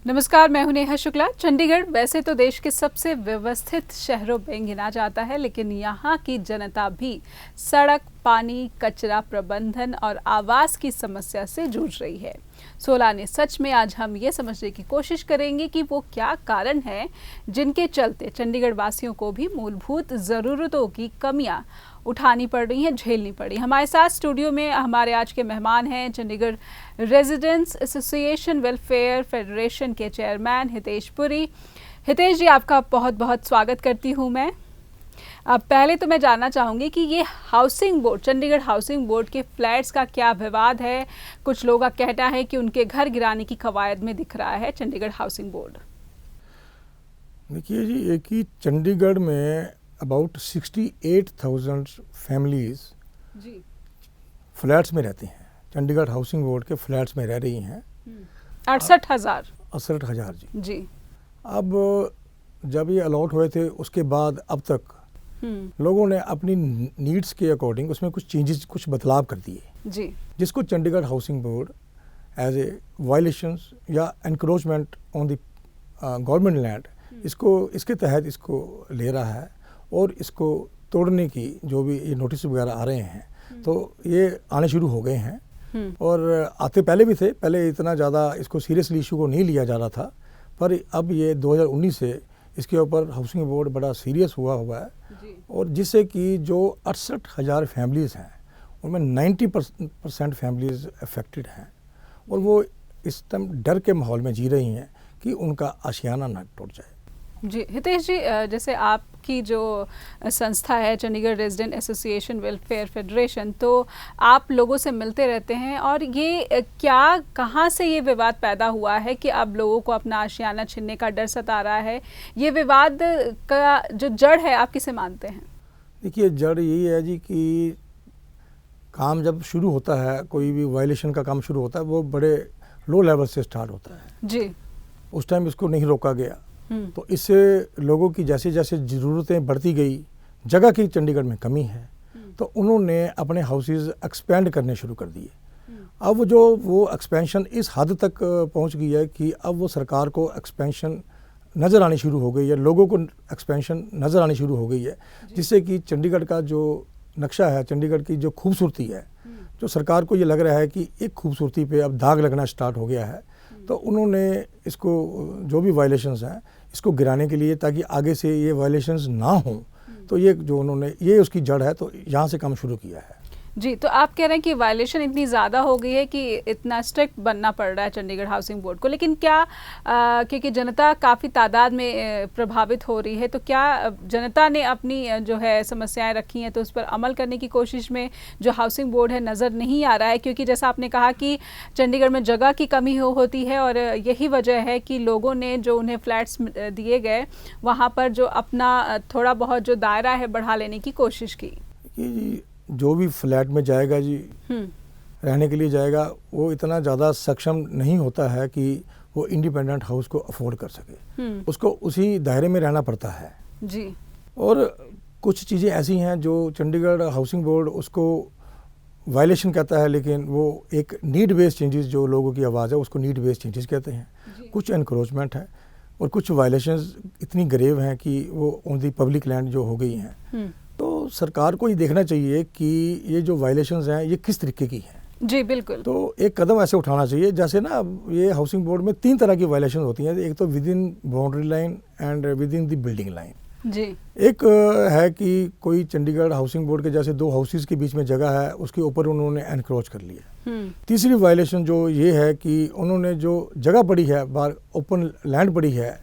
नमस्कार, मैं हूं नेहा शुक्ला। चंडीगढ़ वैसे तो देश के सबसे व्यवस्थित शहरों में गिना जाता है, लेकिन यहाँ की जनता भी सड़क, पानी, कचरा प्रबंधन और आवास की समस्या से जूझ रही है। सोलाने सच में आज हम ये समझने की कोशिश करेंगे कि वो क्या कारण है जिनके चलते चंडीगढ़ वासियों को भी मूलभूत ज़रूरतों की कमियां उठानी पड़ रही हैं, झेलनी पड़ी। हमारे साथ स्टूडियो में हमारे आज के मेहमान हैं Chandigarh residents association welfare federation के चेयरमैन हितेश पुरी। हितेश जी, आपका बहुत बहुत स्वागत करती हूं मैं। अब पहले तो मैं जानना चाहूँगी कि ये housing board, Chandigarh housing board के फ्लैट्स का क्या विवाद है। कुछ लोगों का कहना है कि उनके घर गिराने की कवायद में दिख रहा है चंडीगढ़ हाउसिंग बोर्ड। देखिए जी, एक ही चंडीगढ़ में अबाउट 68,000 फैमिलीज जी फ्लैट्स में रहती हैं। चंडीगढ़ हाउसिंग बोर्ड के फ्लैट्स में रह रही हैं 68,000 जी। अब जब ये अलॉट हुए थे उसके बाद अब तक लोगों ने अपनी नीड्स के अकॉर्डिंग उसमें कुछ चेंजेस, कुछ बदलाव कर दिए जी, जिसको Chandigarh housing board as a violations या encroachment on the government land इसके तहत इसको ले रहा है और इसको तोड़ने की जो भी ये नोटिस वगैरह आ रहे हैं तो ये आने शुरू हो गए हैं और आते पहले भी थे। पहले इतना ज़्यादा इसको सीरियसली इशू को नहीं लिया जा रहा था, पर अब ये 2019 से इसके ऊपर हाउसिंग बोर्ड बड़ा सीरियस हुआ है और जिससे कि जो 68,000 फैमिलीज़ हैं उनमें 90% फैमिलीज़ अफेक्टेड हैं और वो इस टाइम डर के माहौल में जी रही हैं कि उनका आशियाना ना टूट जाए। जी हितेश जी, जैसे आपकी जो संस्था है Chandigarh resident association welfare federation, तो आप लोगों से मिलते रहते हैं और ये कहाँ से ये विवाद पैदा हुआ है कि अब लोगों को अपना आशियाना छीनने का डर सता रहा है? ये विवाद का जो जड़ है आप किसे मानते हैं? देखिए, जड़ यही है जी कि काम जब शुरू होता है, कोई भी वायलेशन का काम शुरू होता है, वो बड़े लो लेवल से स्टार्ट होता है जी। उस टाइम इसको नहीं रोका गया तो इससे लोगोग की जैसे जैसे ज़रूरतें बढ़ती गई, जगह की चंडीगढ़ में कमी है तो उन्होंने अपने हाउसेज एक्सपेंड करने शुरू कर दिए। अब वो एक्सपेंशन इस हद तक पहुंच गई है कि अब वो सरकार को एक्सपेंशन नज़र आनी शुरू हो गई है, लोगों को एक्सपेंशन नज़र आनी शुरू हो गई है, जिससे कि चंडीगढ़ का जो नक्शा है, चंडीगढ़ की जो खूबसूरती है, जो सरकार को ये लग रहा है कि एक खूबसूरती पे अब दाग लगना स्टार्ट हो गया है, तो उन्होंने इसको जो भी वायलेशंस हैं इसको गिराने के लिए, ताकि आगे से ये वायलेशंस ना हों, तो ये जो उन्होंने ये उसकी जड़ है, तो यहाँ से काम शुरू किया है। जी, तो आप कह रहे हैं कि वायलेशन इतनी ज़्यादा हो गई है कि इतना स्ट्रिक्ट बनना पड़ रहा है चंडीगढ़ हाउसिंग बोर्ड को, लेकिन क्या क्योंकि जनता काफ़ी तादाद में प्रभावित हो रही है, तो क्या जनता ने अपनी जो है समस्याएं रखी हैं तो उस पर अमल करने की कोशिश में जो हाउसिंग बोर्ड है नज़र नहीं आ रहा है? क्योंकि जैसा आपने कहा कि चंडीगढ़ में जगह की कमी होती है और यही वजह है कि लोगों ने जो उन्हें फ्लैट्स दिए गए वहाँ पर जो अपना थोड़ा बहुत जो दायरा है बढ़ा लेने की कोशिश की। जो भी फ्लैट में जाएगा जी, रहने के लिए जाएगा, वो इतना ज़्यादा सक्षम नहीं होता है कि वो इंडिपेंडेंट हाउस को अफोर्ड कर सके, उसको उसी दायरे में रहना पड़ता है जी। और कुछ चीज़ें ऐसी हैं जो चंडीगढ़ हाउसिंग बोर्ड उसको वायलेशन कहता है, लेकिन वो एक नीड बेस्ड चेंजेस, जो लोगों की आवाज़ है उसको नीड बेस्ड चेंजेस कहते हैं। कुछ एनक्रोचमेंट है और कुछ वायलेशंस इतनी ग्रेव हैं कि वो ऑन दी पब्लिक लैंड जो हो गई हैं, तो सरकार को ये देखना चाहिए कि ये जो वायलेशंस हैं ये किस तरीके की हैं। जी बिल्कुल। तो एक कदम ऐसे उठाना चाहिए, जैसे ना ये हाउसिंग बोर्ड में 3 तरह की वायलेशन होती हैं। एक तो within boundary line and within the building line. जी। एक है कि कोई चंडीगढ़ हाउसिंग बोर्ड के जैसे 2 हाउसेज के बीच में जगह है, उसके ऊपर उन्होंने एनक्रोच कर लिया। तीसरी वायलेशन जो ये है कि उन्होंने जो जगह पड़ी है, बाहर ओपन लैंड पड़ी है,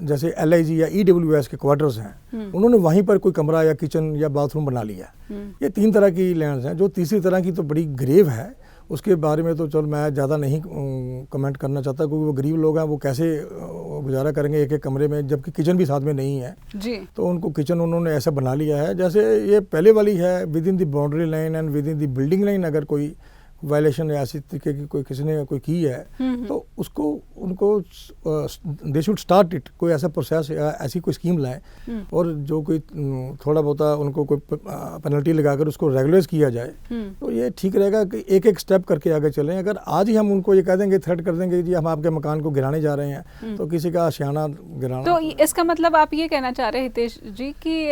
जैसे LIG या EWS के क्वार्टर्स हैं, उन्होंने वहीं पर कोई कमरा या किचन या बाथरूम बना लिया। ये 3 तरह की लैंड्स हैं। जो तीसरी तरह की तो बड़ी ग्रेव है, उसके बारे में तो चल मैं ज़्यादा नहीं कमेंट करना चाहता, क्योंकि वो गरीब लोग हैं, वो कैसे गुजारा करेंगे एक कमरे में, जबकि किचन भी साथ में नहीं है जी। तो उनको किचन उन्होंने ऐसा बना लिया है। जैसे ये पहले वाली है with in the boundary line and within the building line, अगर कोई वायलेशन या ऐसी तरीके की कोई किसी ने कोई की है तो उसको उनको दे शुड स्टार्ट इट, कोई ऐसा प्रोसेस या ऐसी कोई स्कीम लाएं और जो कोई थोड़ा बहुत उनको कोई पेनल्टी लगाकर उसको रेगुलराइज किया जाए तो ये ठीक रहेगा कि एक एक स्टेप करके आगे चलें। अगर आज ही हम उनको ये कह देंगे, थ्रेट कर देंगे जी हम आपके मकान को गिराने जा रहे हैं तो किसी का आशियाना गिराना, तो इसका मतलब आप ये कहना चाह रहे हैं हितेश जी कि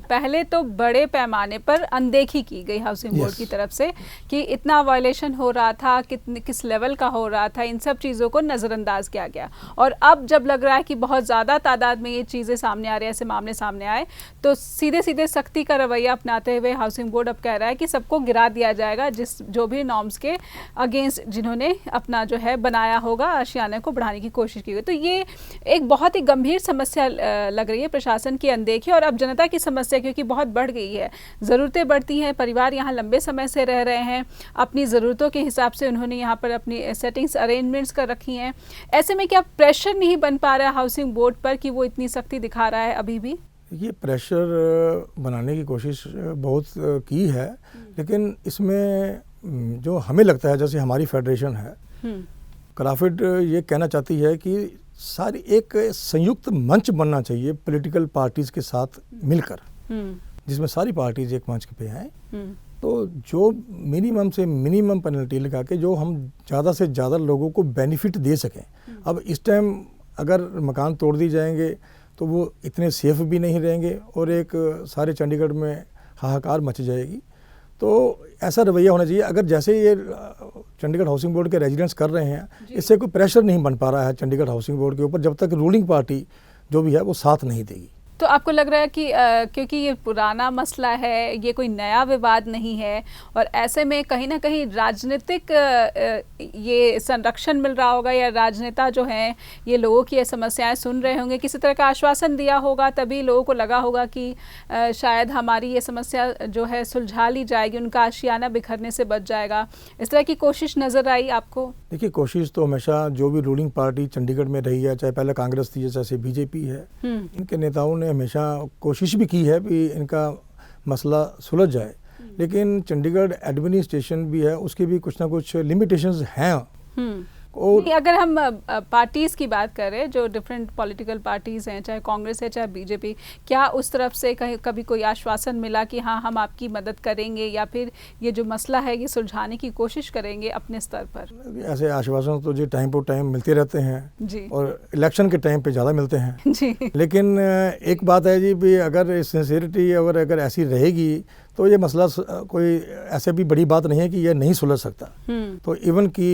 पहले तो बड़े पैमाने पर अनदेखी की गई हाउसिंग बोर्ड की तरफ से कि इतना वायलेशन हो रहा था, किस लेवल का हो रहा था, इन सब चीज़ों को नज़रअंदाज किया गया। और अब जब लग रहा है कि बहुत ज़्यादा तादाद में ये चीज़ें सामने आ रही है, ऐसे मामले सामने आए, तो सीधे सीधे सख्ती का रवैया अपनाते हुए हाउसिंग बोर्ड अब कह रहा है कि सबको गिरा दिया जाएगा जो भी नॉर्म्स के अगेंस्ट जिन्होंने अपना जो है बनाया होगा, आशियाने को बढ़ाने की कोशिश की गई। तो ये एक बहुत ही गंभीर समस्या लग रही है, प्रशासन की अनदेखी और अब जनता की समस्या, क्योंकि बहुत बढ़ गई है, ज़रूरतें बढ़ती हैं, परिवार यहाँ लंबे समय से रह रहे हैं, अपनी ज़रूरतों के हिसाब से उन्होंने यहाँ पर अपनी सेटिंग्स अरेंजमेंट्स कर रखी हैं। ऐसे में क्या प्रेशर नहीं बन पा रहा है हाउसिंग बोर्ड पर कि वो इतनी सख्ती दिखा रहा है अभी भी? ये प्रेशर बनाने की कोशिश बहुत की है, लेकिन इसमें जो हमें लगता है, जैसे हमारी फेडरेशन है, क्राफिड ये कहना चाहती है कि सारी एक संयुक्त मंच बनना चाहिए पॉलिटिकल पार्टीज के साथ मिलकर, जिसमें सारी पार्टीज एक मंच पे आए, तो जो मिनिमम से मिनिमम पेनल्टी लगा के जो हम ज़्यादा से ज़्यादा लोगों को बेनिफिट दे सकें। अब इस टाइम अगर मकान तोड़ दिए जाएंगे तो वो इतने सेफ भी नहीं रहेंगे और एक सारे चंडीगढ़ में हाहाकार मच जाएगी। तो ऐसा रवैया होना चाहिए। अगर जैसे ये चंडीगढ़ हाउसिंग बोर्ड के रेजिडेंट्स कर रहे हैं, इससे कोई प्रेशर नहीं बन पा रहा है चंडीगढ़ हाउसिंग बोर्ड के ऊपर, जब तक रूलिंग पार्टी जो भी है वो साथ नहीं देगी। तो आपको लग रहा है कि क्योंकि ये पुराना मसला है, ये कोई नया विवाद नहीं है, और ऐसे में कहीं ना कहीं राजनीतिक ये संरक्षण मिल रहा होगा, या राजनेता जो हैं ये लोगों की ये समस्याएं सुन रहे होंगे, किसी तरह का आश्वासन दिया होगा, तभी लोगों को लगा होगा कि शायद हमारी ये समस्या जो है सुलझा ली जाएगी, उनका आशियाना बिखरने से बच जाएगा। इस तरह की कोशिश नज़र आई आपको? देखिए, कोशिश तो हमेशा जो भी रूलिंग पार्टी चंडीगढ़ में रही है, चाहे पहले कांग्रेस थी, जैसे बीजेपी है, इनके नेताओं ने हमेशा कोशिश भी की है कि इनका मसला सुलझ जाए, लेकिन चंडीगढ़ एडमिनिस्ट्रेशन भी है, उसके भी कुछ ना कुछ लिमिटेशंस हैं। और अगर हम पार्टीज़ की बात करें, जो डिफरेंट पॉलिटिकल पार्टीज़ हैं, चाहे कांग्रेस है चाहे बीजेपी, क्या उस तरफ से कभी कोई आश्वासन मिला कि हाँ हम आपकी मदद करेंगे, या फिर ये जो मसला है ये सुलझाने की कोशिश करेंगे अपने स्तर पर? ऐसे आश्वासन तो जी टाइम टू टाइम मिलते रहते हैं जी, और इलेक्शन के टाइम पे ज़्यादा मिलते हैं जी। लेकिन एक बात है जी भी, अगर सिंसियरिटी अगर ऐसी रहेगी तो ये मसला कोई ऐसे भी बड़ी बात नहीं है कि ये नहीं सुलझ सकता। तो इवन कि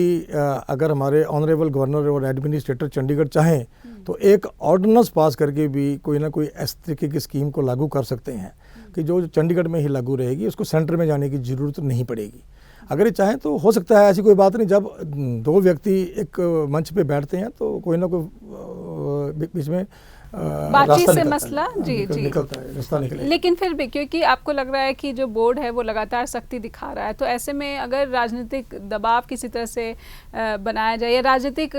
अगर हमारे ऑनरेबल गवर्नर और एडमिनिस्ट्रेटर चंडीगढ़ चाहें तो एक ऑर्डिनेंस पास करके भी कोई ना कोई इस तरीके की स्कीम को लागू कर सकते हैं कि जो चंडीगढ़ में ही लागू रहेगी, उसको सेंटर में जाने की ज़रूरत नहीं पड़ेगी। अगर ये चाहें तो हो सकता है, ऐसी कोई बात नहीं। जब दो व्यक्ति एक मंच पे बैठते हैं तो कोई ना कोई बीच में बातचीत से मसला निकलता है, रास्ता निकलेगा। लेकिन फिर भी क्योंकि आपको लग रहा है कि जो बोर्ड है वो लगातार सख्ती दिखा रहा है, तो ऐसे में अगर राजनीतिक दबाव किसी तरह से बनाया जाए, या राजनीतिक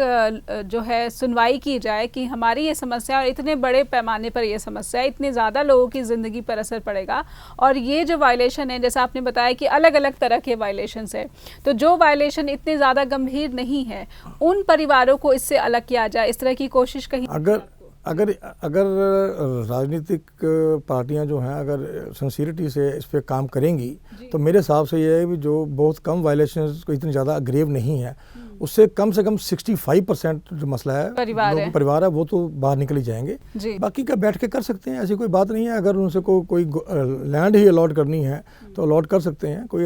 जो है सुनवाई की जाए कि हमारी ये समस्या, और इतने बड़े पैमाने पर ये समस्या है, इतने ज़्यादा लोगों की ज़िंदगी पर असर पड़ेगा, और ये जो वायलेशन है, जैसा आपने बताया कि अलग अलग तरह के वायलेशन है, तो जो वायलेशन इतने ज़्यादा गंभीर नहीं है, उन परिवारों को इससे अलग किया जाए, इस तरह की कोशिश कहीं अगर राजनीतिक पार्टियां जो हैं अगर सिंसियरिटी से इस पर काम करेंगी तो मेरे हिसाब से ये है कि जो बहुत कम वायलेशंस को इतनी ज़्यादा अग्रेव नहीं है, उससे कम 65% जो मसला है परिवार है वो तो बाहर निकल ही जाएंगे। बाकी का बैठ के कर सकते हैं, ऐसी कोई बात नहीं है। अगर उनसे कोई लैंड ही अलॉट करनी है तो अलॉट कर सकते हैं। कोई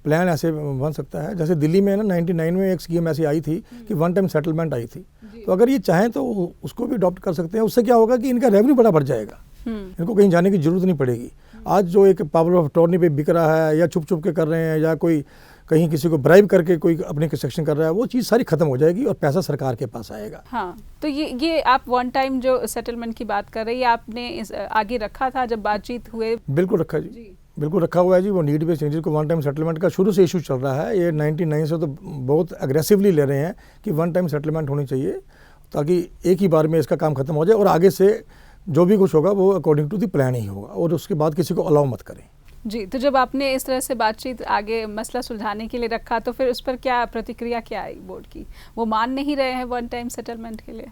प्लान ऐसे बन सकता है, जैसे दिल्ली में ना 99 में एक स्कीम ऐसी आई थी कि वन टाइम सेटलमेंट आई थी, तो अगर ये चाहें तो उसको भी अडॉप्ट कर सकते हैं। उससे क्या होगा कि इनका रेवेन्यू बड़ा बढ़ जाएगा, इनको कहीं जाने की जरूरत नहीं पड़ेगी। आज जो एक पावर ऑफ अटॉर्नी पे बिक रहा है, या छुप छुप के कर रहे हैं, या कोई कहीं किसी को ब्राइब करके कोई अपनी कंस्ट्रक्शन कर रहा है, वो चीज़ सारी खत्म हो जाएगी और पैसा सरकार के पास आएगा। हाँ, तो ये आप वन टाइम जो सेटलमेंट की बात कर रही है, आपने आगे रखा था जब बातचीत हुए? बिल्कुल रखा जी, बिल्कुल रखा हुआ है जी। वो नीड बेस्ड चेंजेस को वन टाइम सेटलमेंट का शुरू से इशू चल रहा है। ये 99 से तो बहुत अग्रेसिवली ले रहे हैं कि वन टाइम सेटलमेंट होनी चाहिए, ताकि एक ही बार में इसका काम खत्म हो जाए और आगे से जो भी कुछ होगा वो अकॉर्डिंग टू द प्लान ही होगा, और उसके बाद किसी को अलाउ मत करें। जी, तो जब आपने इस तरह से बातचीत आगे मसला सुलझाने के लिए रखा तो फिर उस पर क्या प्रतिक्रिया क्या आई बोर्ड की? वो मान नहीं रहे हैं वन टाइम सेटलमेंट के लिए?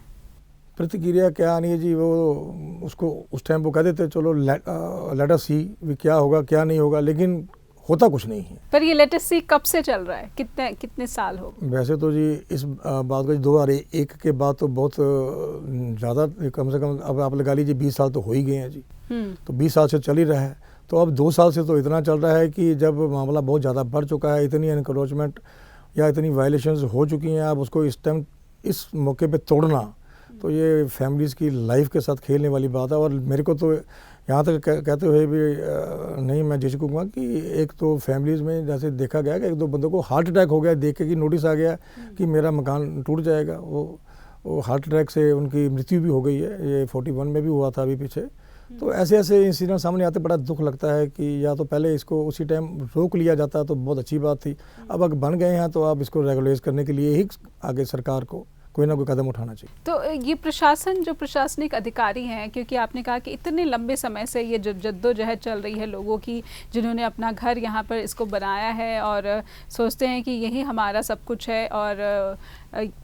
प्रतिक्रिया क्या आनी है जी, वो उसको उस टाइम वो कहते थे चलो लेट अस सी भी क्या होगा क्या नहीं होगा, लेकिन होता कुछ नहीं है। पर ये लेट अस सी कब से चल रहा है? कितने कितने साल हो गए? वैसे तो जी इस बात का 2001 के बाद तो बहुत ज़्यादा, कम से कम अब आप लगा लीजिए 20 साल तो हो ही गए हैं जी। तो 20 साल से चल ही रहा है। तो अब 2 साल से तो इतना चल रहा है कि जब मामला बहुत ज़्यादा बढ़ चुका है, इतनी एनक्रोचमेंट या इतनी वायलेशंस हो चुकी हैं, अब उसको इस टाइम इस मौके पे तोड़ना तो ये फैमिलीज़ की लाइफ के साथ खेलने वाली बात है। और मेरे को तो यहाँ तक कहते हुए भी नहीं मैं झिझकूंगा कि एक तो फैमिलीज़ में जैसे देखा गया कि 1-2 बंदों को हार्ट अटैक हो गया देख के कि नोटिस आ गया कि मेरा मकान टूट जाएगा, वो हार्ट अटैक से उनकी मृत्यु भी हो गई है। ये 41 में भी हुआ था अभी पीछे। तो ऐसे ऐसे इंसिडेंट सामने आते बड़ा दुख लगता है कि या तो पहले इसको उसी टाइम रोक लिया जाता तो बहुत अच्छी बात थी। अब अगर बन गए हैं तो अब इसको रेगुलाइज करने के लिए ही आगे सरकार को कोई ना कोई कदम उठाना चाहिए। तो ये प्रशासन, जो प्रशासनिक अधिकारी हैं, क्योंकि आपने कहा कि इतने लंबे समय से ये जद्दोजहद चल रही है लोगों की, जिन्होंने अपना घर यहाँ पर इसको बनाया है और सोचते हैं कि यही हमारा सब कुछ है और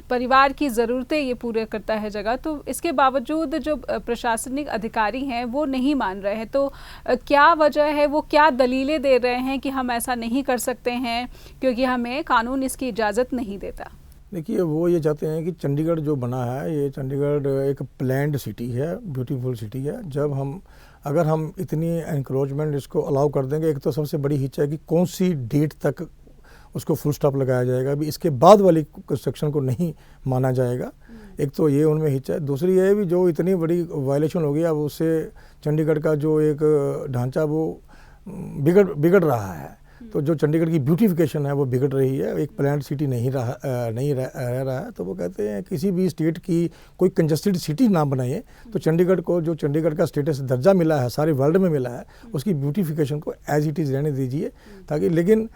परिवार की ज़रूरतें ये पूरे करता है जगह, तो इसके बावजूद जो प्रशासनिक अधिकारी हैं वो नहीं मान रहे हैं। तो क्या वजह है, वो क्या दलीलें दे रहे हैं कि हम ऐसा नहीं कर सकते हैं क्योंकि हमें कानून इसकी इजाज़त नहीं देता? देखिए, वो ये चाहते हैं कि चंडीगढ़ जो बना है, ये चंडीगढ़ एक प्लैंड सिटी है, ब्यूटीफुल सिटी है। जब अगर हम इतनी एनक्रोचमेंट इसको अलाउ कर देंगे, एक तो सबसे बड़ी हिच है कि कौन सी डेट तक उसको फुल स्टॉप लगाया जाएगा, अभी इसके बाद वाली कंस्ट्रक्शन को नहीं माना जाएगा। एक तो ये उनमें हिच है। दूसरी ये भी जो इतनी बड़ी वायलेशन हो गई, अब उससे चंडीगढ़ का जो एक ढांचा वो बिगड़ रहा है। तो जो चंडीगढ़ की ब्यूटिफिकेशन है वो बिगड़ रही है, एक प्लान्ड सिटी नहीं रह रहा है। तो वो कहते हैं किसी भी स्टेट की कोई कंजस्टेड सिटी ना बनाइए, तो चंडीगढ़ को जो चंडीगढ़ का स्टेटस दर्जा मिला है, सारे वर्ल्ड में मिला है, उसकी ब्यूटिफिकेशन को एज इट इज़ रहने दीजिए ताकि। लेकिन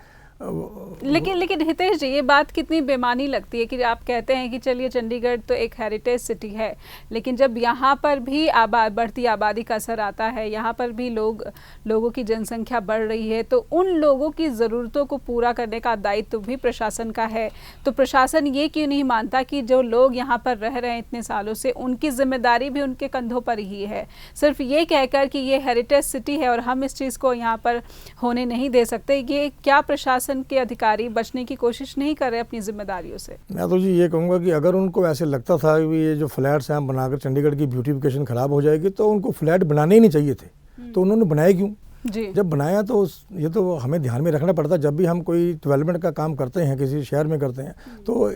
हितेश जी, ये बात कितनी बेमानी लगती है कि आप कहते हैं कि चलिए चंडीगढ़ तो एक हेरिटेज सिटी है, लेकिन जब यहाँ पर भी बढ़ती आबादी का असर आता है, यहाँ पर भी लोगों की जनसंख्या बढ़ रही है, तो उन लोगों की ज़रूरतों को पूरा करने का दायित्व भी प्रशासन का है। तो प्रशासन ये क्यों नहीं मानता कि जो लोग यहाँ पर रह रहे हैं इतने सालों से, उनकी जिम्मेदारी भी उनके कंधों पर ही है? सिर्फ ये कहकर कि ये हेरिटेज सिटी है और हम इस चीज़ को यहाँ पर होने नहीं दे सकते, ये क्या प्रशासन के अधिकारी बचने की कोशिश नहीं कर रहे अपनी जिम्मेदारियों से? मैं तो जी ये कहूँगा कि अगर उनको ऐसे लगता था कि ये जो फ्लैट्स हैं बनाकर चंडीगढ़ की ब्यूटिफिकेशन ख़राब हो जाएगी, तो उनको फ्लैट बनाने ही नहीं चाहिए थे। तो उन्होंने बनाए क्यों? जी। जब बनाया तो ये तो हमें ध्यान में रखना पड़ता है। जब भी हम कोई डेवलपमेंट का काम करते हैं, किसी शहर में करते हैं, तो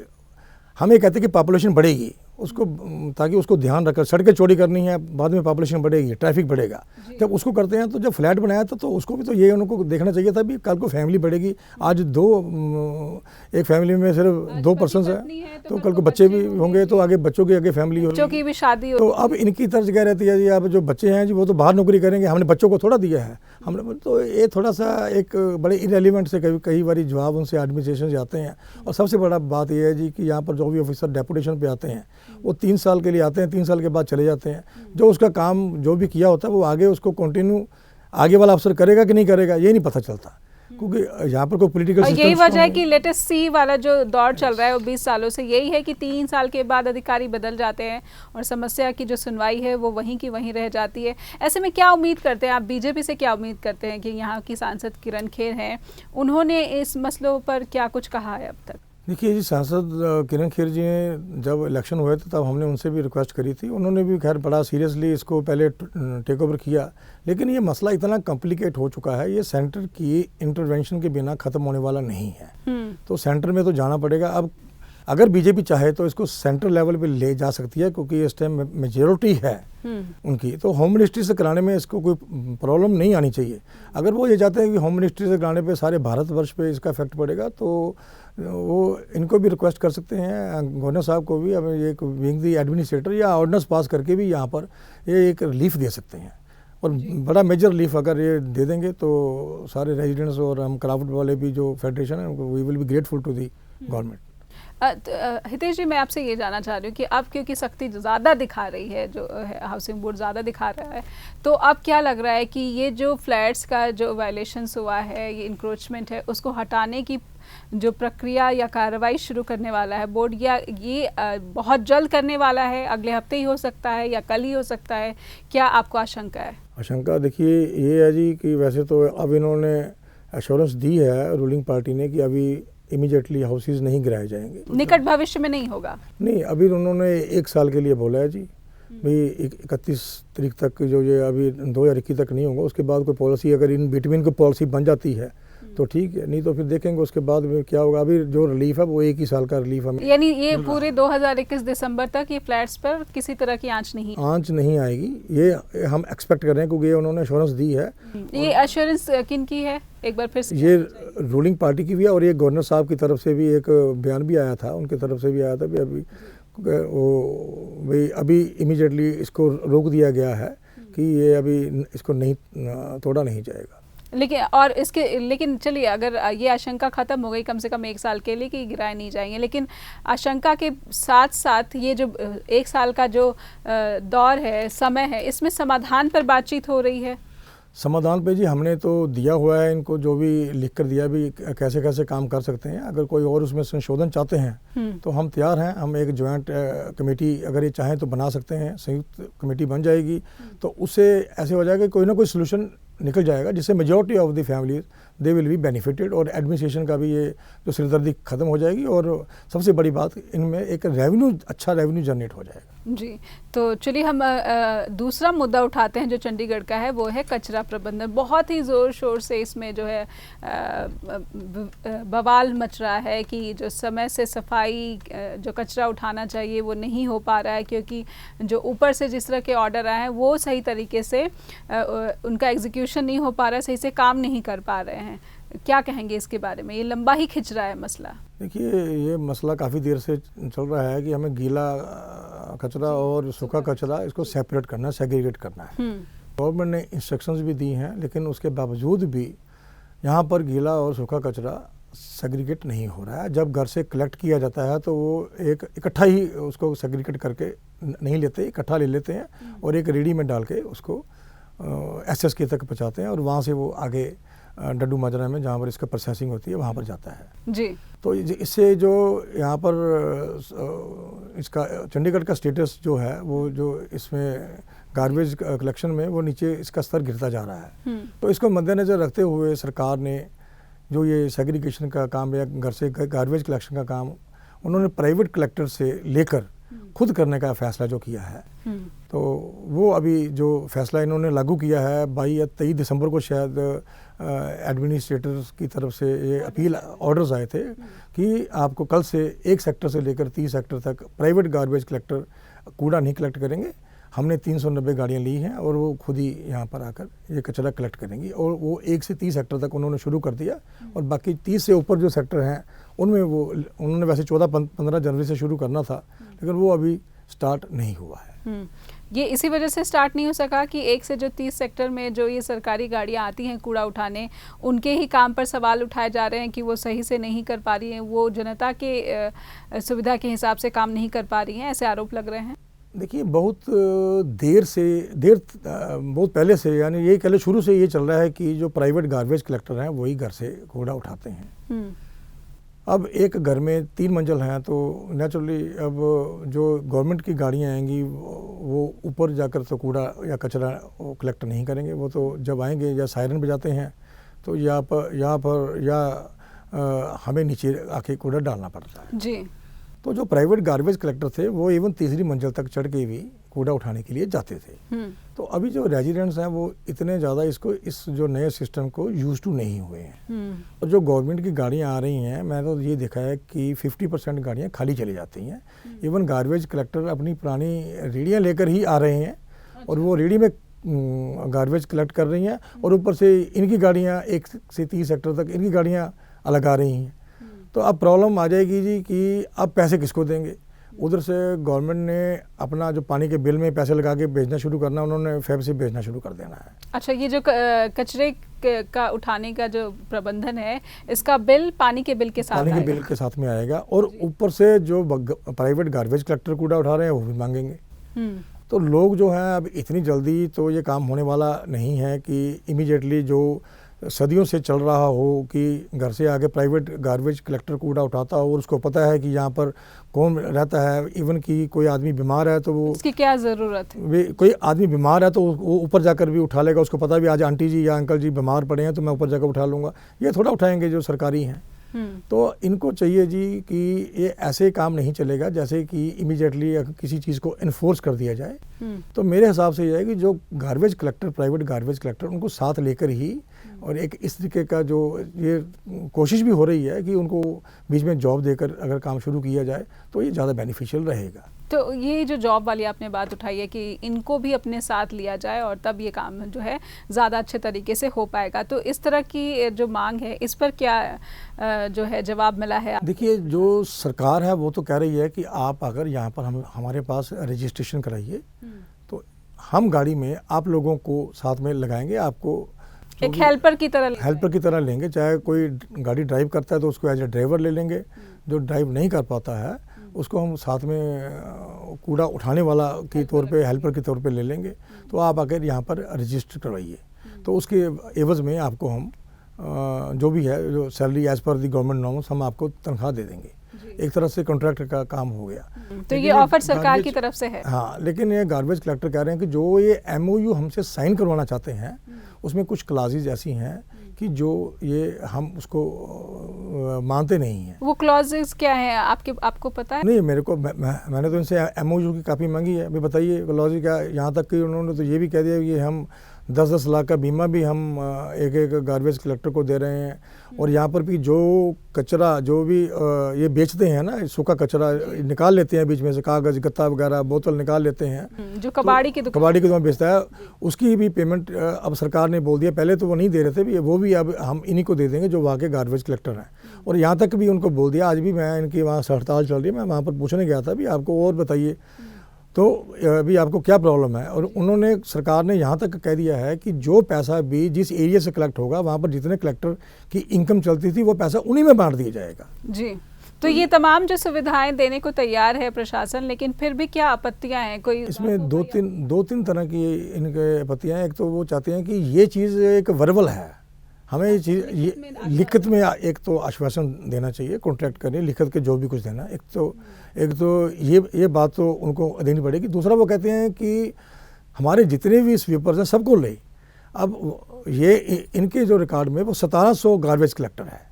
हम ये कहते हैं कि पॉपुलेशन बढ़ेगी, उसको ताकि उसको ध्यान रखकर सड़कें चौड़ी करनी है, बाद में पॉपुलेशन बढ़ेगी, ट्रैफिक बढ़ेगा। जब उसको करते हैं तो जब फ्लैट बनाया था तो उसको भी तो ये उनको देखना चाहिए था भी कल को फैमिली बढ़ेगी। आज एक फैमिली में सिर्फ 2 पर्सन है, तो कल को बच्चे भी होंगे, तो आगे बच्चों की आगे फैमिली होगी, बच्चों की भी शादी तो अब इनकी तर्ज क्या रहती है जी, अब जो बच्चे हैं जी वो तो बाहर नौकरी करेंगे, हमने बच्चों को थोड़ा दिया है हमने। तो ये थोड़ा सा एक बड़े इरेलीवेंट से कई बार जवाब उनसे एडमिनिस्ट्रेशन से आते हैं। और सबसे बड़ा बात यह है जी कि यहाँ पर जो भी ऑफिसर डेपुटेशन पे आते हैं वो 3 साल के लिए आते हैं, 3 साल के बाद चले जाते हैं। जो उसका काम जो भी किया होता है वो आगे उसको कंटिन्यू आगे वाला अफसर करेगा कि नहीं करेगा ये नहीं पता चलता, क्योंकि यहाँ पर कोई पॉलिटिकल सिस्टम। यही वजह है कि लेटेस्ट सी वाला जो दौर चल रहा है वो 20 सालों से यही है कि 3 साल के बाद अधिकारी बदल जाते हैं और समस्या की जो सुनवाई है वो वहीं की वहीं रह जाती है। ऐसे में क्या उम्मीद करते हैं आप, बीजेपी से क्या उम्मीद करते हैं कि यहाँ की सांसद किरण खेर हैं, उन्होंने इस मसलों पर क्या कुछ कहा है अब तक? देखिए जी, सांसद किरण खेर जी ने जब इलेक्शन हुए थे तब हमने उनसे भी रिक्वेस्ट करी थी, उन्होंने भी खैर बड़ा सीरियसली इसको पहले टेक ओवर किया। लेकिन ये मसला इतना कॉम्प्लिकेट हो चुका है, ये सेंटर की इंटरवेंशन के बिना ख़त्म होने वाला नहीं है। तो सेंटर में तो जाना पड़ेगा। अब अगर बीजेपी चाहे तो इसको सेंटर लेवल पे ले जा सकती है, क्योंकि इस टाइम मेजॉरिटी है उनकी, तो होम मिनिस्ट्री से कराने में इसको कोई प्रॉब्लम नहीं आनी चाहिए। अगर वो ये चाहते हैं कि होम मिनिस्ट्री से कराने पे सारे भारतवर्ष पे इसका इफेक्ट पड़ेगा, तो वो इनको भी रिक्वेस्ट कर सकते हैं, गवर्नर साहब को भी, अब एक विंग दी एडमिनिस्ट्रेटर या ऑर्डिनेंस पास करके भी यहाँ पर ये एक रिलीफ दे सकते हैं। और बड़ा मेजर रिलीफ अगर ये दे देंगे तो सारे रेजिडेंट्स और हम क्राफ्ट वाले भी जो फेडरेशन है we will be grateful to the government. Hitesh ji, मैं आपसे ये जानना चाह रही हूँ कि अब क्योंकि सख्ती ज़्यादा दिखा रही है, जो हाउसिंग बोर्ड ज़्यादा दिखा रहा है, तो अब क्या लग रहा है कि ये जो फ्लैट्स का जो वायलेशंस हुआ है, ये इंक्रोचमेंट है, उसको हटाने की जो प्रक्रिया या कार्रवाई शुरू करने वाला है बोर्ड, या ये बहुत जल्द करने वाला है, अगले हफ्ते ही हो सकता है या कल ही हो सकता है, क्या आपको आशंका है? आशंका देखिए ये है जी कि वैसे तो अब इन्होंने एश्योरेंस दी है रूलिंग पार्टी ने कि अभी इमीडिएटली हाउसेज नहीं गिराए जाएंगे, निकट भविष्य में नहीं होगा। नहीं, अभी उन्होंने 1 साल के लिए बोला है जी, भाई 31 तारीख तक जो ये अभी 2021 तक नहीं होगा, उसके बाद कोई पॉलिसी अगर इन बिटवीन कोई पॉलिसी बन जाती है तो ठीक है, नहीं तो फिर देखेंगे उसके बाद में क्या होगा। अभी जो रिलीफ है वो 1 ही साल का रिलीफ है, यानी ये पूरे 2021 दिसंबर तक ये फ्लैट्स पर किसी तरह की आंच नहीं आएगी, ये हम एक्सपेक्ट कर रहे हैं क्योंकि ये उन्होंने एश्योरेंस दी है। ये एश्योरेंस किन की है, एक बार फिर से? ये रूलिंग पार्टी की भी है और ये गवर्नर साहब की तरफ से भी एक बयान भी आया था, उनकी तरफ से भी आया था भी अभी वो भाई अभी इमीडिएटली इसको रोक दिया गया है कि ये अभी इसको नहीं तोड़ा नहीं जाएगा। लेकिन चलिए, अगर ये आशंका खत्म हो गई कम से कम 1 साल के लिए कि गिराए नहीं जाएंगे, लेकिन आशंका के साथ साथ ये जो 1 साल का जो दौर है, समय है, इसमें समाधान पर बातचीत हो रही है? समाधान पे जी हमने तो दिया हुआ है इनको, जो भी लिख कर दिया भी कैसे कैसे काम कर सकते हैं। अगर कोई और उसमें संशोधन चाहते हैं तो हम तैयार हैं, हम एक ज्वाइंट कमेटी अगर ये चाहें तो बना सकते हैं, संयुक्त कमेटी बन जाएगी तो उससे ऐसे हो जाएगा कोई ना कोई सोल्यूशन निकल जाएगा जिससे majority of the families they will be benefited और एडमिनिस्ट्रेशन का भी ये जो सिरदर्दी ख़त्म हो जाएगी और सबसे बड़ी बात इनमें एक अच्छा रेवेन्यू जनरेट हो जाएगा। जी, तो चलिए हम दूसरा मुद्दा उठाते हैं जो चंडीगढ़ का है, वो है कचरा प्रबंधन। बहुत ही ज़ोर शोर से इसमें जो है बवाल मच रहा है कि जो समय से सफाई जो कचरा उठाना चाहिए वो नहीं हो पा रहा है, क्योंकि जो ऊपर से जिस तरह के ऑर्डर आए हैं वो सही तरीके से उनका एग्जीक्यूशन नहीं हो पा रहा है, सही से काम नहीं कर पा रहे हैं। क्या कहेंगे इसके बारे में? ये लंबा ही खिंच रहा है मसला। देखिए, ये मसला काफ़ी देर से चल रहा है कि हमें गीला कचरा और सूखा कचरा इसको सेपरेट करना है, सेग्रीगेट करना है। गवर्नमेंट ने इंस्ट्रक्शंस भी दी हैं, लेकिन उसके बावजूद भी यहाँ पर गीला और सूखा कचरा सेग्रीगेट नहीं हो रहा है। जब घर से कलेक्ट किया जाता है तो वो एक इकट्ठा ही उसको सेग्रीगेट करके नहीं लेते, इकट्ठा ले लेते हैं और एक रेडी में डाल के उसको SSK तक पहुँचाते हैं और वहाँ से वो आगे डड्डू माजरा में जहाँ पर इसका प्रोसेसिंग होती है वहाँ पर जाता है जी। तो इससे जो यहाँ पर इसका चंडीगढ़ का स्टेटस जो है वो जो इसमें गार्बेज कलेक्शन में वो नीचे इसका स्तर गिरता जा रहा है। तो इसको मद्देनज़र रखते हुए सरकार ने जो ये सेग्रीगेशन का काम या घर से गार्बेज कलेक्शन का काम उन्होंने प्राइवेट कलेक्टर से लेकर खुद करने का फैसला जो किया है, तो वो अभी जो फैसला इन्होंने लागू किया है 22 या 23 दिसंबर को शायद एडमिनिस्ट्रेटर्स की तरफ से ये अपील ऑर्डर्स आए थे कि आपको कल से 1 सेक्टर से लेकर 30 सेक्टर तक प्राइवेट गार्बेज कलेक्टर कूड़ा नहीं कलेक्ट करेंगे। हमने 390 गाड़ियाँ ली हैं और वो खुद ही यहाँ पर आकर ये कचरा कलेक्ट करेंगी और वो 1 से 30 सेक्टर तक उन्होंने शुरू कर दिया और बाकी 30 से ऊपर जो सेक्टर हैं उनमें वो उन्होंने वैसे 14-15 जनवरी से शुरू करना था, लेकिन वो अभी स्टार्ट नहीं हुआ है। ये इसी वजह से स्टार्ट नहीं हो सका कि 1 से जो 30 सेक्टर में जो ये सरकारी गाड़ियाँ आती हैं कूड़ा उठाने, उनके ही काम पर सवाल उठाए जा रहे हैं कि वो सही से नहीं कर पा रही हैं, वो जनता के सुविधा के हिसाब से काम नहीं कर पा रही हैं, ऐसे आरोप लग रहे हैं। देखिए, बहुत पहले से, यानी ये कह ले शुरू से ये चल रहा है कि जो प्राइवेट गार्बेज कलेक्टर हैं वही घर से कूड़ा उठाते हैं। अब एक घर में 3 मंजिल हैं तो नेचुरली अब जो गवर्नमेंट की गाड़ियाँ आएंगी वो ऊपर जाकर तो कूड़ा या कचरा वो कलेक्ट नहीं करेंगे। वो तो जब आएंगे या सायरन बजाते हैं तो यहाँ पर हमें नीचे आके कूड़ा डालना पड़ता है जी। तो जो प्राइवेट गार्बेज कलेक्टर थे वो इवन 3री मंजिल तक चढ़ के भी कूड़ा उठाने के लिए जाते थे। तो अभी जो रेजिडेंट्स हैं वो इतने ज़्यादा इस जो नए सिस्टम को यूज टू नहीं हुए हैं और जो गवर्नमेंट की गाड़ियाँ आ रही हैं, मैं तो ये देखा है कि 50% गाड़ियाँ खाली चली जाती हैं। इवन गार्बेज कलेक्टर अपनी पुरानी रेडियाँ लेकर ही आ रहे हैं और वो रेडी में गार्बेज कलेक्ट कर रही हैं और ऊपर से इनकी गाड़ियाँ 1 से 30 सेक्टर तक इनकी गाड़ियाँ अलग आ रही हैं। तो अब प्रॉब्लम आ जाएगी जी कि अब पैसे किसको देंगे। उधर से गवर्नमेंट ने अपना जो पानी के बिल में पैसे लगा के भेजना शुरू करना, उन्होंने फेब से भेजना शुरू कर देना है। अच्छा, ये जो कचरे का उठाने का जो प्रबंधन है, इसका बिल पानी के बिल के साथ पानी के बिल के साथ में आएगा, और ऊपर से जो प्राइवेट गार्बेज कलेक्टर कूड़ा उठा रहे हैं वो भी मांगेंगे। तो लोग जो हैं, अब इतनी जल्दी तो ये काम होने वाला नहीं है कि इमीडिएटली जो सदियों से चल रहा हो कि घर से आगे प्राइवेट गार्बेज कलेक्टर कूड़ा उठाता हो और उसको पता है कि यहाँ पर कौन रहता है, इवन कि कोई आदमी बीमार है तो वो उसकी क्या ज़रूरत है, कोई आदमी बीमार है तो वो ऊपर जाकर भी उठा लेगा, उसको पता भी आज आंटी जी या अंकल जी बीमार पड़े हैं तो मैं ऊपर जाकर उठा लूँगा। ये थोड़ा उठाएंगे जो सरकारी हैं। तो इनको चाहिए जी कि ये ऐसे काम नहीं चलेगा जैसे कि इमीडिएटली किसी चीज़ को इन्फोर्स कर दिया जाए। तो मेरे हिसाब से ये है कि जो garbage collector, private garbage collector, उनको साथ लेकर ही, और एक इस तरीके का जो ये कोशिश भी हो रही है कि उनको बीच में जॉब देकर अगर काम शुरू किया जाए तो ये ज़्यादा बेनिफिशियल रहेगा। तो ये जो जॉब वाली आपने बात उठाई है कि इनको भी अपने साथ लिया जाए और तब ये काम जो है ज़्यादा अच्छे तरीके से हो पाएगा, तो इस तरह की जो मांग है इस पर क्या जो है जवाब मिला है? देखिए, जो सरकार है वो तो कह रही है कि आप अगर यहाँ पर हमारे पास रजिस्ट्रेशन कराइए तो हम गाड़ी में आप लोगों को साथ में लगाएंगे, आपको एक हेल्पर की तरह लेंगे। चाहे कोई गाड़ी ड्राइव करता है तो उसको एज ए ड्राइवर ले लेंगे, जो ड्राइव नहीं कर पाता है उसको हम साथ में कूड़ा उठाने वाला के तौर पे, हेल्पर के तौर पे ले लेंगे। तो आप आकर यहाँ पर रजिस्टर करवाइए, तो उसके एवज़ में आपको हम जो भी है, जो सैलरी एज पर दी गवर्नमेंट नॉर्म्स, हम आपको तनख्वाह दे देंगे। एक तरह से कॉन्ट्रैक्ट का काम हो गया। तो ये ऑफर सरकार की तरफ से है। हाँ, लेकिन ये गार्बेज कलेक्टर कह रहे हैं कि जो ये MOU हमसे साइन करवाना चाहते हैं उसमें कुछ क्लॉजेज ऐसी हैं कि जो ये हम उसको मानते नहीं हैं। वो क्लॉजेज क्या है आपको पता है? नहीं, मेरे को मैंने तो इनसे MOU की काफ़ी मांगी है, अभी बताइए क्लॉज क्या। यहाँ तक कि उन्होंने तो ये भी कह दिया कि हम 10-10 लाख का बीमा भी हम एक गार्बेज कलेक्टर को दे रहे हैं, और यहाँ पर भी जो कचरा जो भी ये बेचते हैं ना, सूखा कचरा निकाल लेते हैं बीच में से, कागज़, गत्ता वगैरह, बोतल निकाल लेते हैं, जो कबाड़ी की दुकान बेचता है, उसकी भी पेमेंट अब सरकार ने बोल दिया। पहले तो वो नहीं दे रहे थे, वो भी अब हम इन्हीं को दे देंगे जो वहाँ के गार्बेज कलेक्टर हैं। और यहाँ तक भी उनको बोल दिया, आज भी मैं इनकी वहाँ हड़ताल चल रही है, मैं वहाँ पर पूछने गया था भी आपको और बताइए तो अभी आपको क्या प्रॉब्लम है। और उन्होंने, सरकार ने यहाँ तक कह दिया है कि जो पैसा भी जिस एरिया से कलेक्ट होगा वहाँ पर जितने कलेक्टर की इनकम चलती थी वो पैसा उन्हीं में बांट दिया जाएगा। जी, तो ये तमाम जो सुविधाएं देने को तैयार है प्रशासन, लेकिन फिर भी क्या आपत्तियां हैं? कोई इसमें दो तीन तरह की इनके आपत्तियां हैं। एक तो वो चाहते हैं कि ये चीज़ एक वर्बल है, हमें ये चीज़ लिखित में एक तो आश्वासन देना चाहिए, कॉन्ट्रैक्ट करने लिखित के जो भी कुछ देना। एक तो ये बात तो उनको देनी पड़ेगी। दूसरा वो कहते हैं कि हमारे जितने भी स्वीपर्स हैं सबको ले। अब ये इनके जो रिकॉर्ड में वो 1700 गार्बेज कलेक्टर है।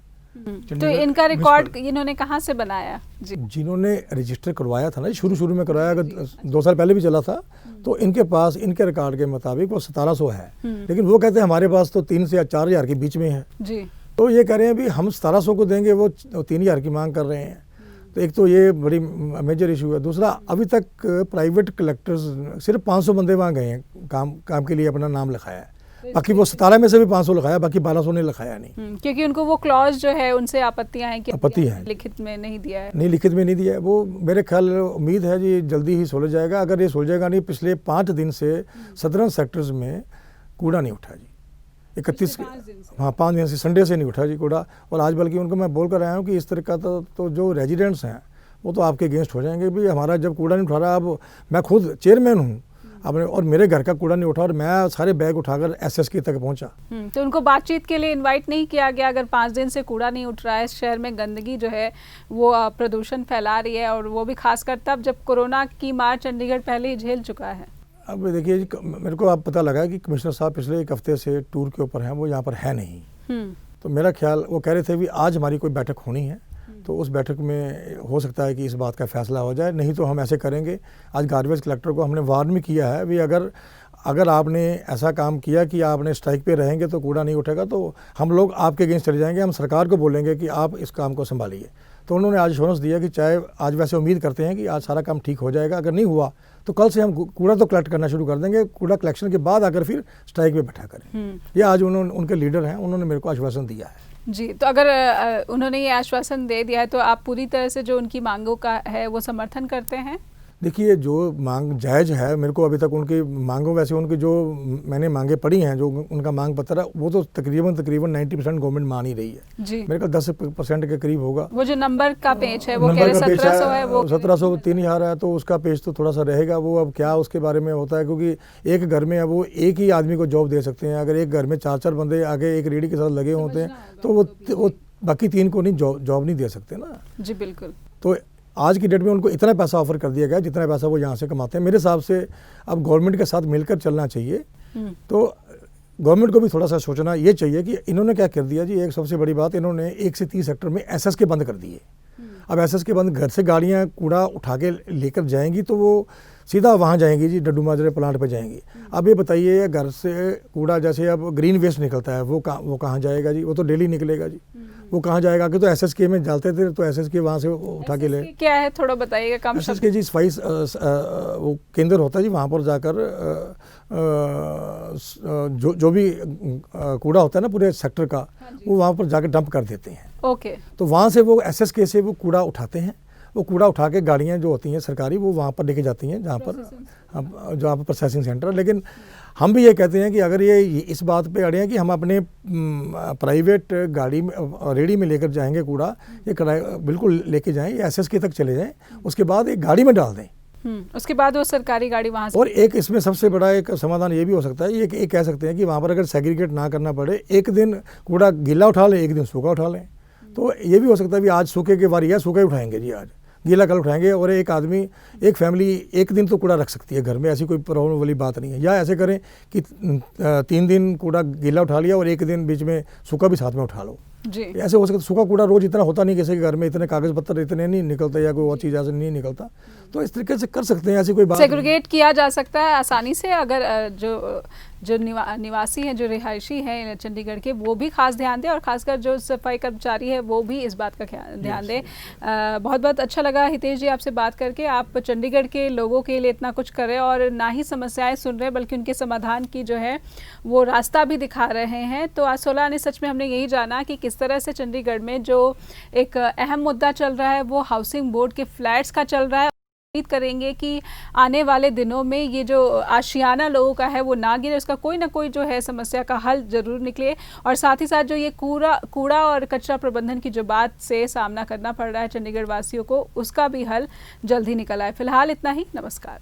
तो इनका रिकॉर्ड इन्होंने कहाँ से बनाया? जिन्होंने रजिस्टर करवाया था ना, शुरू में करवाया, अगर 2 साल पहले भी चला था, तो इनके पास इनके रिकॉर्ड के मुताबिक वो 1700 है। लेकिन वो कहते हैं हमारे पास तो 3 से 4000 के बीच में है जी। तो ये कह रहे हैं भी हम 1700 को देंगे, वो 3000 की मांग कर रहे हैं। तो एक तो ये बड़ी मेजर इशू है। दूसरा, अभी तक प्राइवेट कलेक्टर्स सिर्फ 500 बंदे वहाँ गए हैं, काम के लिए अपना नाम लिखाया है। बाकी वो 17 में से भी 500 लिखाया, बाकी 1200 ने लिखाया नहीं, क्योंकि उनको वो क्लॉज जो है उनसे आपत्तियां हैं कि आपत्ति है, लिखित में नहीं दिया है। नहीं, लिखित में नहीं दिया है। वो मेरे ख्याल, उम्मीद है जी जल्दी ही सुलझ जाएगा। अगर ये सुलझेगा नहीं, पिछले 5 दिन से सदर्न सेक्टर्स में कूड़ा नहीं उठा जी, 31 हाँ 5 दिन से, संडे से नहीं उठा जी कूड़ा। और आज बल्कि उनको मैं बोल कर आया हूँ कि इस तरह का तो जो रेजिडेंट्स हैं वो तो आपके अगेंस्ट हो जाएंगे भी, हमारा जब कूड़ा नहीं उठा रहा। अब मैं खुद चेयरमैन हूँ अपने, और मेरे घर का कूड़ा नहीं उठा और मैं सारे बैग उठाकर SSK तक पहुंचा। तो उनको बातचीत के लिए इनवाइट नहीं किया गया? अगर 5 दिन से कूड़ा नहीं उठ रहा है, शहर में गंदगी जो है वो प्रदूषण फैला रही है, और वो भी खासकर तब जब कोरोना की मार चंडीगढ़ पहले ही झेल चुका है। अब देखिए, मेरे को अब पता लगा कि कमिश्नर साहब पिछले 1 हफ्ते से टूर के ऊपर हैं, वो यहाँ पर है नहीं। तो मेरा ख्याल, वो कह रहे थे भी आज हमारी कोई बैठक होनी है, तो उस बैठक में हो सकता है कि इस बात का फैसला हो जाए। नहीं तो हम ऐसे करेंगे, आज गार्बेज कलेक्टर को हमने वार्न भी किया है भी अगर आपने ऐसा काम किया कि आपने स्ट्राइक पे रहेंगे तो कूड़ा नहीं उठेगा, तो हम लोग आपके अगेंस्ट चले जाएंगे, हम सरकार को बोलेंगे कि आप इस काम को संभालिए। तो उन्होंने आज एश्योरेंस दिया कि चाहे आज, वैसे उम्मीद करते हैं कि आज सारा काम ठीक हो जाएगा, अगर नहीं हुआ तो कल से हम कूड़ा तो कलेक्ट करना शुरू कर देंगे, कूड़ा कलेक्शन के बाद आकर फिर स्ट्राइक पे बैठा करें। ये आज उनके लीडर हैं, उन्होंने मेरे को आश्वासन दिया है। जी, तो अगर उन्होंने ये आश्वासन दे दिया है तो आप पूरी तरह से जो उनकी मांगों का है वो समर्थन करते हैं? देखिए, जो मांग जायज़ है, मेरे को अभी तक उनकी मांगों, वैसे उनकी जो मैंने मांगे पढ़ी हैं, जो उनका मांग पत्र है, वो तो तकरीबन 90% गवर्नमेंट मान ही रही है। जी। मेरे ख्याल 10% के करीब होगा। वो जो नंबर का पेज है वो कह रहे 1700 है, वो 1700 3000 है, तो उसका पेज तो थोड़ा सा रहेगा। वो अब क्या उसके बारे में होता है, क्योंकि एक घर में वो एक ही आदमी को जॉब दे सकते हैं। अगर एक घर में 4 बंदे आगे एक रेडी के साथ लगे होते हैं तो वो बाकी 3 को नहीं जॉब नहीं दे सकते ना। जी बिल्कुल। तो आज की डेट में उनको इतना पैसा ऑफर कर दिया गया जितना पैसा वो यहाँ से कमाते हैं। मेरे हिसाब से अब गवर्नमेंट के साथ मिलकर चलना चाहिए। तो गवर्नमेंट को भी थोड़ा सा सोचना ये चाहिए कि इन्होंने क्या कर दिया जी। एक सबसे बड़ी बात, इन्होंने 1 से 30 सेक्टर में एसएसके बंद कर दिए। अब एसएसके बंद, घर से गाड़ियाँ कूड़ा उठा के लेकर जाएंगी तो वो सीधा वहाँ जाएंगी जी, डड्डू माजरे प्लांट पे जाएंगी। अब ये बताइए, घर से कूड़ा जैसे अब ग्रीन वेस्ट निकलता है, वो कहाँ जाएगा जी? वो तो डेली निकलेगा जी, वो कहाँ जाएगा? कि तो एसएसके में डालते थे, तो एसएसके वहाँ से उठा के ले। क्या है थोड़ा बताइएगा कम। एसएसके जी सफाई वो केंद्र होता है जी, वहाँ पर जाकर जो भी कूड़ा होता है ना पूरे सेक्टर का, वो वहाँ पर जाकर डंप कर देते हैं। ओके। तो वहाँ से वो एसएसके से वो कूड़ा उठाते हैं। वो कूड़ा उठा के गाड़ियाँ जो होती हैं सरकारी, वो वहाँ पर लेके जाती हैं, जहाँ पर प्रोसेसिंग सेंटर है। लेकिन हम भी ये कहते हैं कि अगर ये इस बात पे अड़े हैं कि हम अपने प्राइवेट गाड़ी में, रेडी में लेकर जाएंगे कूड़ा, ये बिल्कुल लेके जाएं, एसएसके तक चले जाएं, उसके बाद एक गाड़ी में डाल दें, उसके बाद वो सरकारी गाड़ी वहाँ से। और एक इसमें सबसे बड़ा एक समाधान ये भी हो सकता है, ये कह सकते हैं कि वहाँ पर अगर सेग्रीगेट ना करना पड़े, एक दिन कूड़ा गीला उठा लें, एक दिन सूखा उठा लें। तो ये भी हो सकता है कि आज सूखे की बारी है, सूखा ही उठाएंगे जी, आज गीला कल उठाएंगे। और एक आदमी, एक फैमिली एक दिन तो कूड़ा रख सकती है घर में, ऐसी कोई प्रॉब्लम वाली बात नहीं है। या ऐसे करें कि 3 दिन कूड़ा गीला उठा लिया और एक दिन बीच में सूखा भी साथ में उठा लो जी। ऐसे हो सकता। सूखा कूड़ा रोज इतना होता नहीं, किसी के घर में इतने कागज पत्तर इतने नहीं निकलते या कोई और चीज़ ऐसे नहीं निकलता, तो इस तरीके से कर सकते हैं, ऐसी कोई बात सेग्रीगेट किया जा सकता है आसानी से। अगर जो निवासी हैं, जो रिहायशी हैं चंडीगढ़ के, वो भी खास ध्यान दें, और खासकर जो सफाई कर्मचारी है वो भी इस बात का ध्यान दें। बहुत बहुत अच्छा लगा हितेश जी आपसे बात करके। आप चंडीगढ़ के लोगों के लिए इतना कुछ कर रहे हैं, और ना ही समस्याएं सुन रहे बल्कि उनके समाधान की जो है वो रास्ता भी दिखा रहे हैं। तो आज 16 आने सच में हमने यही जाना कि किस तरह से चंडीगढ़ में जो एक अहम मुद्दा चल रहा है वो हाउसिंग बोर्ड के फ्लैट्स का चल रहा है। उम्मीद करेंगे कि आने वाले दिनों में ये जो आशियाना लोगों का है वो ना गिरे, उसका कोई ना कोई जो है समस्या का हल जरूर निकले। और साथ ही साथ जो ये कूड़ा और कचरा प्रबंधन की जो बात से सामना करना पड़ रहा है चंडीगढ़ वासियों को, उसका भी हल जल्द ही निकल आए। फिलहाल इतना ही, नमस्कार।